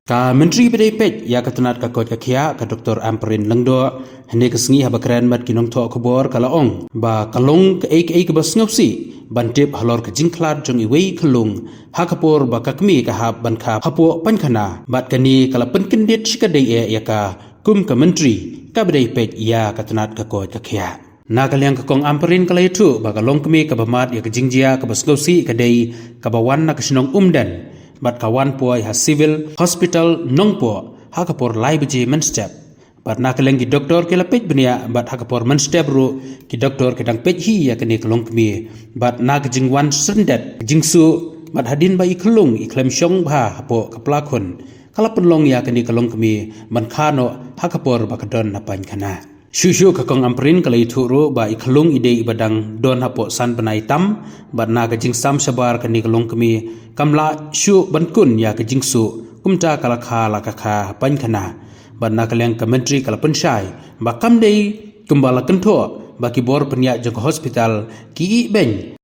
Ka menteri bedai pej ya katunat ka kot ka kia ka Dr. Ampareen langdo hene kesengi habakran mat kinong to kobor kalaong ba kalong ka ek ba snopsi bantip halor ka jingklat jong iwei kalung hakapor ba kakmi ka hab ban ka hapo Painkhana bat kani kala penkendit shikadai ya ka kum ka menteri ka bedai pej ya katunat ka kot ka kia Nagalyang kakong Ampareen kala itu ba kalong kami ka bamat ya ka jingjia ka baslosi kadai ka bawan na kasinong umdan bat kawan puai ha civil hospital nongpo hakapor lai beji menstep bat nakalengi doktor ke lapej benia bat hakapor menstep ru ki doktor ke dang pej hi ya kini kelong kemi bat nak jingwan syndet jingsuh bat hadin ba iklung iklem syong ba hapo kaplakon kala penlong ya kini kelong kemi Painkhana hakapor bakadon na Painkhana Shushu kakong Ampareen kala ituru ba iklung ide ibadang don hapo san banai tam bat na kajing sam sabar kani kalong kami kamla shu bankun ya kajing su kumta kala kha la ka Painkhana bat na kaleng ka menteri kala pensyai ba kam dei kumbala kentho ba kibor penya jong hospital ki ïehbeiñ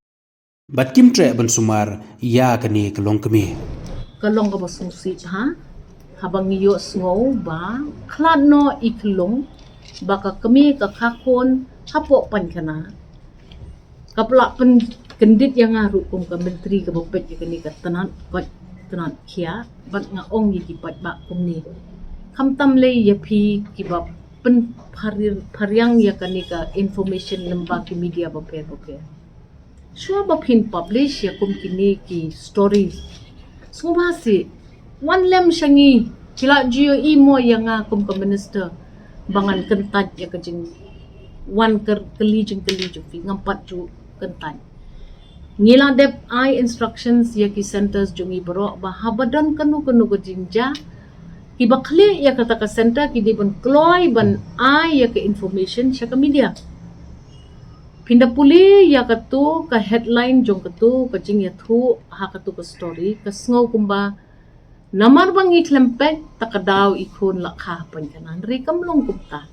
bat kimtre ban sumar ya kani kalong kami kalong ka basung si ha habang iyo sngow ba kladno iklung baka kami ka kakon hapo Painkhana kapla pen kendit yang ngaru kum ka menteri ka bopet ya kani ka tanan kia bat nga ong yi kipat ba kum ni kamtam le ya phi ki ba pen pharyang ya kani ka information lamba ki media bope sure ba phin publish ya kum kini ki stories so ba si one lem shangi kila jio imo yang kum ka minister bangan kentat ya kejing wan keli fi ngampat ju kentat ngila dep I instructions ya ki centers jungi bro ba habadan kanu kejing ja ki bakli ya kata ka center ki dibon kloy ban I ya ke information sya ka media pinda puli ya katu ka headline jong katu kejing ya thu ha katu ka story ka sngow kumba namar bang iklempek takadaw ikon lakha Painkhana ri kamlong kumta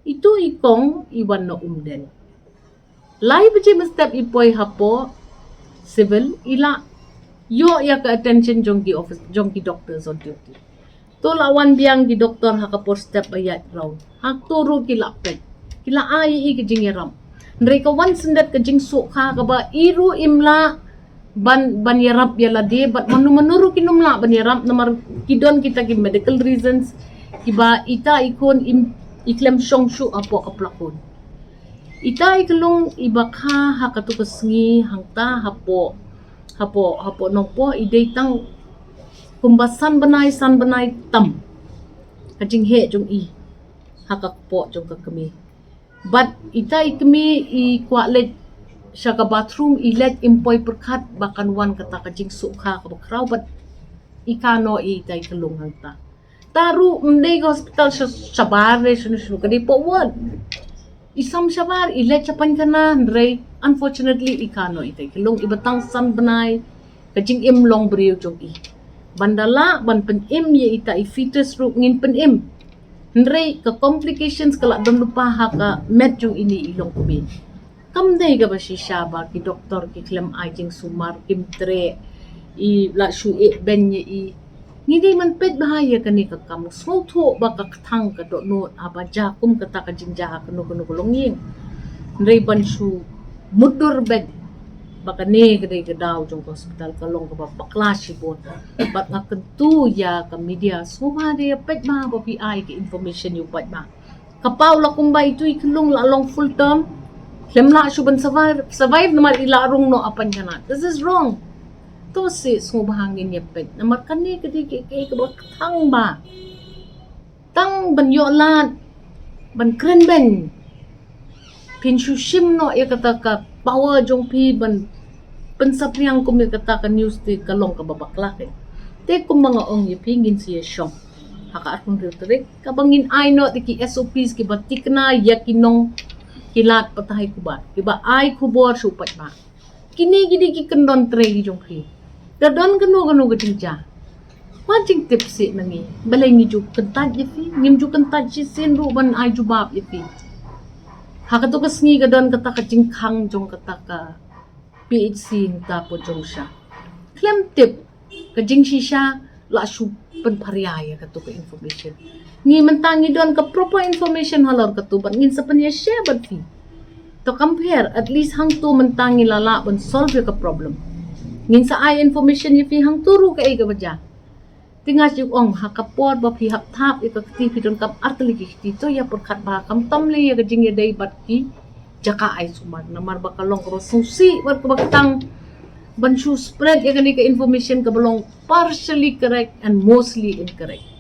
itu ikong iwan no umden lai beje mestep ipoy hapo civil ila yo ya ka attention jong ki office jong ki doctors on duty to lawan biang di doktor hakapor step ayat raw hak turu kilapet kila ai ki jingeram ri ka wan syndet ka jingsuh ka ba iru imla ban yarap ya lade bat menuru kinumla ban yarap namar kidon kita ki medical reasons kiba ita ikon iklem syongshu apo kaplakon ita iklong ibakha hakatu kesngi hangta hapo nongpo ide tang kumbasan banai san banai tam kajing he jong i hakakpo jong kami but ita ikmi i kwale sya ka bathroom ilet impoy perkat bakan wan kata ka jingsuh ka bakraw bat ikano itai kalung hangta taru mdei hospital sabar re sunu kadi po word isam sabar ilet sa Painkhana re unfortunately ikano itai kalung ibatang san banay kajing imlong brio jong i bandala ban pen im ye itai fetus ru ngin pen im re ka complications kala dom lupa ha ka med jong ini ilong kubi kamday ka ba si Shaba ki doktor ki klem ay jingsumar kimtre i la shu ïehbeiñ i ngidi man pet bahaya kani ka kamu smotho ba ka thang ka do no abaja kum kata ka jinja ka no kulonging ndrei ban shu mudur bed baka ne kadai ka daw jong hospital ka long ka ba bakla si bon bat nga kentu ya ka media semua dia pet ba ba pi ai ki information yu bat ba kapaw la kumba itu iklong la long full term lemla shuban survive namar ilarung no Painkhana this is wrong to si sumahangin ya pet namar kani kadi ke ba thang ba tang ban yo lat ban kren ben pin shushim no ya kata ka power jong pi ban pensapriang kum ya kata ka news ti kalong ka babakla ke te kum mga ong ya pingin siya syong haka akong rhetoric kabangin ay no ti ki SOPs ki batikna yakinong kilat patahay kubat kiba ay kubor supat ba kini gidi ki kendon tre di jong ki dadon kanu gadija wajing tipsi nangi balay ni ju kentaj yefi ngim ju kentaj si sin ru ban ay jubab yefi hakato kasngi gadon kata ka jingkhang jong kata ka PHC ta po jong sha klem tip ka jing shisha la shu penparia ya katu ke information ni mentangi don ke proper information halor katu ban ngin sapanya share ban fi to compare at least hang tu mentangi lala ban solve ke problem ngin sa ai information ye fi hang turu ke ga baja tingas juk ong ha kapot ba phi hap thap e ka ti fi don kam artli ki ti to ya por khat ba kam tom le ya ga jing ye dei bat ki jaka ai sumar namar ba kalong ro susi war ko bakatang ban shu spread ya ka information ka belong partially correct and mostly incorrect